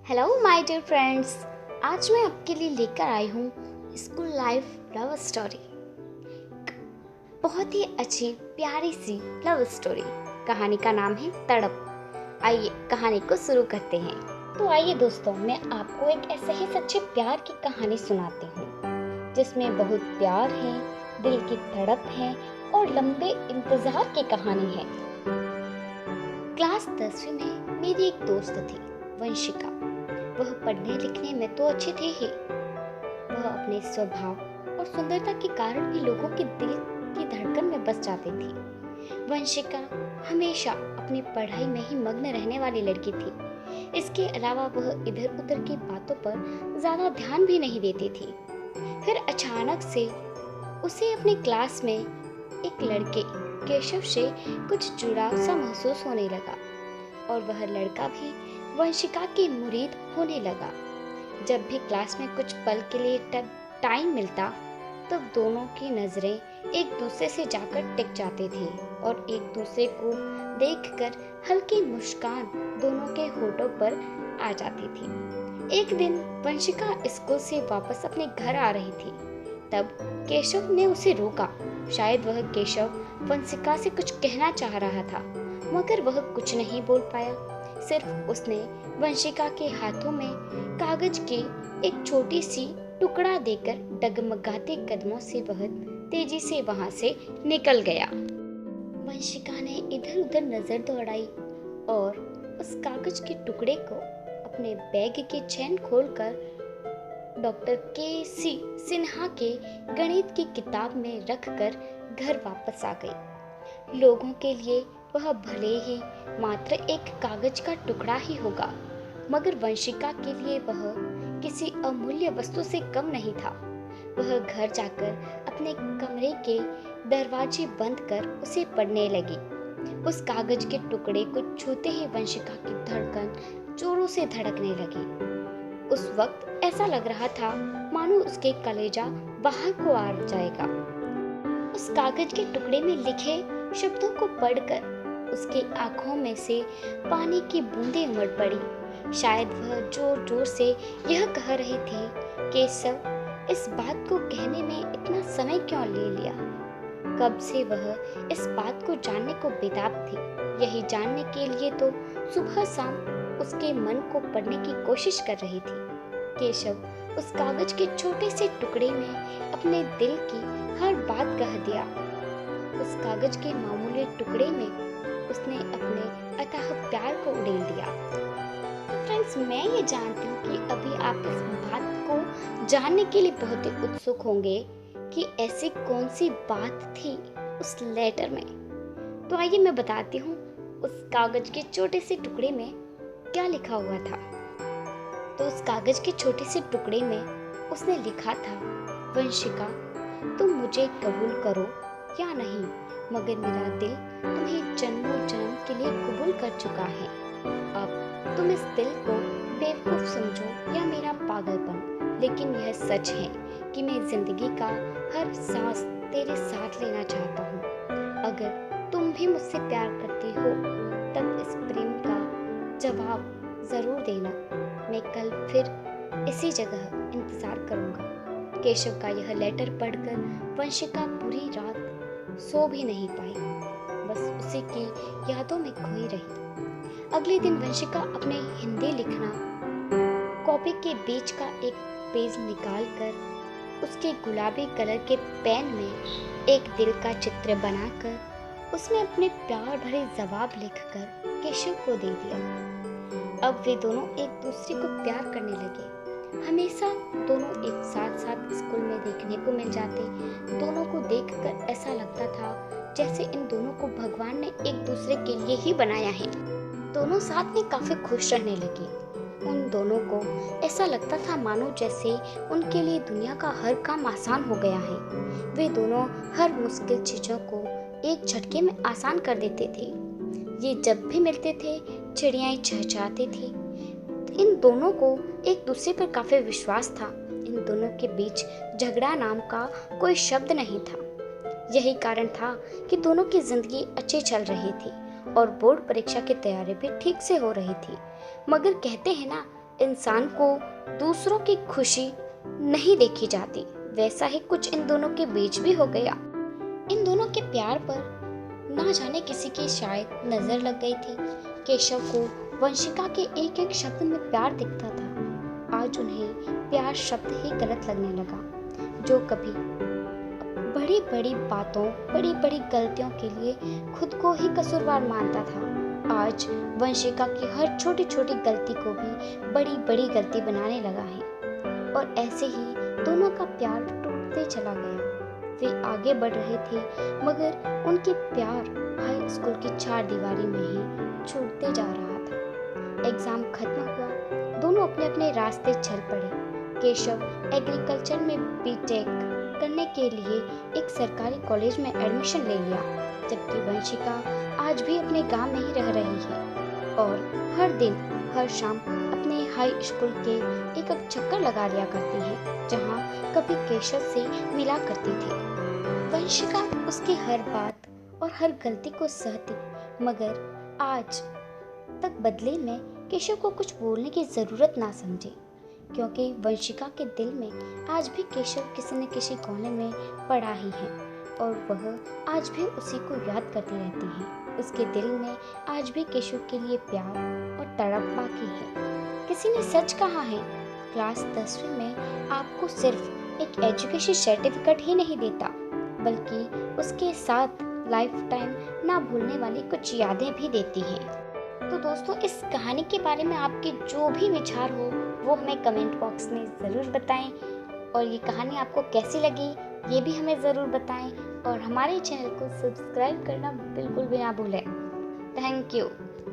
Hello my dear friends. आज मैं आपके लिए लेकर आई हूँ स्कूल लाइफ लव स्टोरी। बहुत ही अच्छी प्यारी सी लव स्टोरी। कहानी का नाम है तड़प। आइए कहानी को शुरू करते हैं। तो आइए दोस्तों, मैं आपको एक ऐसे ही सच्चे प्यार की कहानी सुनाती हूँ जिसमें बहुत प्यार है, दिल की तड़प है और लंबे इंतजार की कहानी है। क्लास 10वीं में मेरी एक दोस्त थी, वंशिका। वह पढ़ने लिखने में तो अच्छी थी ही, वह अपने स्वभाव और सुंदरता के कारण ही लोगों के दिल की धड़कन में बस जाती थी। वंशिका हमेशा अपनी पढ़ाई में ही मग्न रहने वाली लड़की थी। इसके अलावा वह इधर उधर की बातों पर ज्यादा ध्यान भी नहीं देती थी। फिर अचानक से उसे अपनी क्लास में एक लड़के केशव से कुछ जुड़ाव सा महसूस होने लगा और वह लड़का भी वंशिका के मुरीद होने लगा। जब भी क्लास में कुछ पल के लिए टाइम मिलता तब दोनों की नजरें एक दूसरे से जाकर टिक जाती थी और एक दूसरे को देखकर हल्की मुस्कान दोनों के होठों पर आ जाती थी। एक दिन वंशिका स्कूल से वापस अपने घर आ रही थी, तब केशव ने उसे रोका। शायद वह केशव वंशिका से कुछ कहना चाह रहा था, मगर वह कुछ नहीं बोल पाया। सिर्फ उसने वंशिका के हाथों में कागज की एक छोटी सी टुकड़ा देकर डगमगाते कदमों से वह तेजी से वहां से निकल गया। वंशिका ने इधर उधर नजर दौड़ाई और उस कागज के टुकड़े को अपने बैग की चेन खोलकर डॉक्टर के.सी. सिन्हा के गणित की किताब में रखकर घर वापस आ गई। लोगों के लिए वह भले ही मात्र एक कागज का टुकड़ा ही होगा, मगर वंशिका के लिए वह किसी अमूल्य वस्तु से कम नहीं था। वह घर जाकर अपने कमरे के दरवाजे बंद कर उसे पढ़ने लगी। उस कागज के टुकड़े को छूते ही वंशिका की धड़कन जोरों से धड़कने लगी। उस वक्त ऐसा लग रहा था मानो उसके कलेजा बाहर को आ जाएगा। उस कागज के टुकड़े में लिखे शब्दों को पढ़कर उसकी आंखों में से पानी की बूंदें उमड़ पड़ी। शायद वह जोर जोर से यह कह रही थी, केशव, इस बात को कहने में इतना समय क्यों ले लिया? कब से वह इस बात को जानने को बेताब थी। यही जानने के लिए तो सुबह शाम उसके मन को पढ़ने की कोशिश कर रही थी। केशव उस कागज के छोटे से टुकड़े में अपने दिल की हर बात कह दिया। उस कागज के मामूली टुकड़े में उसने अपने अथाह प्यार को उड़ेल दिया। फ्रेंड्स, मैं ये जानती हूँ कि अभी आप इस बात को जानने के लिए बहुत ही उत्सुक होंगे कि ऐसी कौन सी बात थी उस लेटर में। तो आइए मैं बताती हूँ उस कागज के छोटे से टुकड़े में क्या लिखा हुआ था। तो उस कागज के छोटे से टुकड़े में उसने लिखा था, वंशिका, तुम मुझे कबूल करो या नहीं, मगर मेरा दिल तुम्हें जन्मों जन्म के लिए कबूल कर चुका है। अब तुम इस दिल को बेवकूफ समझो या मेरा पागलपन, लेकिन यह सच है कि मैं जिंदगी का हर सांस तेरे साथ लेना चाहता हूँ। अगर तुम भी मुझसे प्यार करती हो तब इस प्रेम का जवाब जरूर देना। मैं कल फिर इसी जगह इंतजार करूँगा। केशव का यह लेटर पढ़कर वंशिका पूरी रात सो भी नहीं पाई, बस उसी की यादों में खोई रही। अगले दिन वंशिका अपने हिंदी लिखना कॉपी के बीच का एक पेज निकालकर उसके गुलाबी कलर के पेन में एक दिल का चित्र बनाकर उसने अपने प्यार भरे जवाब लिखकर केशव को दे दिया। अब वे दोनों एक दूसरे को प्यार करने लगे। हमेशा दोनों एक साथ साथ स्कूल में देखने को मिल जाते। दोनों को देखकर ऐसा लगता था जैसे इन दोनों को भगवान ने एक दूसरे के लिए ही बनाया है। दोनों साथ में काफी खुश रहने लगे। उन दोनों को ऐसा लगता था मानो जैसे उनके लिए दुनिया का हर काम आसान हो गया है। वे दोनों हर मुश्किल चीजों को एक झटके में आसान कर देते थे। ये जब भी मिलते थे चिड़ियाएं चहचहाती थी। इन दोनों को एक दूसरे पर काफी विश्वास था। इन दोनों के बीच झगड़ा नाम का कोई शब्द नहीं था। यही कारण था कि दोनों की जिंदगी अच्छी चल रही थी और बोर्ड परीक्षा की तैयारी भी ठीक से हो रही थी। मगर कहते हैं ना, इंसान को दूसरों की खुशी नहीं देखी जाती, वैसा ही कुछ इन दोनों के बीच भी हो गया। इन दोनों के प्यार पर ना जाने किसी की शायद नजर लग गई थी। केशव को वंशिका के एक एक शब्द में प्यार दिखता था। आज उन्हें प्यार शब्द ही गलत लगने लगा। जो कभी बड़ी बड़ी बातों, बड़ी बड़ी गलतियों के लिए खुद को ही कसूरवार मानता था, आज वंशिका की हर छोटी छोटी गलती को भी बड़ी बड़ी गलती बनाने लगा है। और ऐसे ही दोनों का प्यार टूटते चला गया। वे आगे बढ़ रहे थे, मगर उनके प्यार हाई स्कूल की चार दीवारी में ही छूटते जा रहा था। एग्जाम खत्म हुआ, दोनों अपने अपने रास्ते चल पड़े। केशव एग्रीकल्चर में बीटेक करने के लिए एक सरकारी कॉलेज में एडमिशन ले लिया, जबकि वंशिका आज भी अपने गांव में ही रह रही है और हर दिन हर शाम अपने हाई स्कूल के एक चक्कर लगा लिया करती है, जहां कभी केशव से मिला करती थी। वंशिका उसकी हर बात और हर गलती को सहती, मगर आज तक बदले में केशव को कुछ बोलने की जरूरत ना समझी, क्योंकि वंशिका के दिल में आज भी केशव किसी न किसी कोने में पड़ा ही है और वह आज भी उसी को याद करती रहती है। उसके दिल में आज भी केशव के लिए प्यार और तड़प बाकी है। किसी ने सच कहा है, क्लास 10वीं में आपको सिर्फ एक एजुकेशन सर्टिफिकेट ही नहीं देता, बल्कि उसके साथ लाइफ टाइम ना भूलने वाली कुछ यादें भी देती है। तो दोस्तों, इस कहानी के बारे में आपके जो भी विचार हो वो हमें कमेंट बॉक्स में ज़रूर बताएं और ये कहानी आपको कैसी लगी ये भी हमें ज़रूर बताएं और हमारे चैनल को सब्सक्राइब करना बिल्कुल भी ना भूलें। Thank you.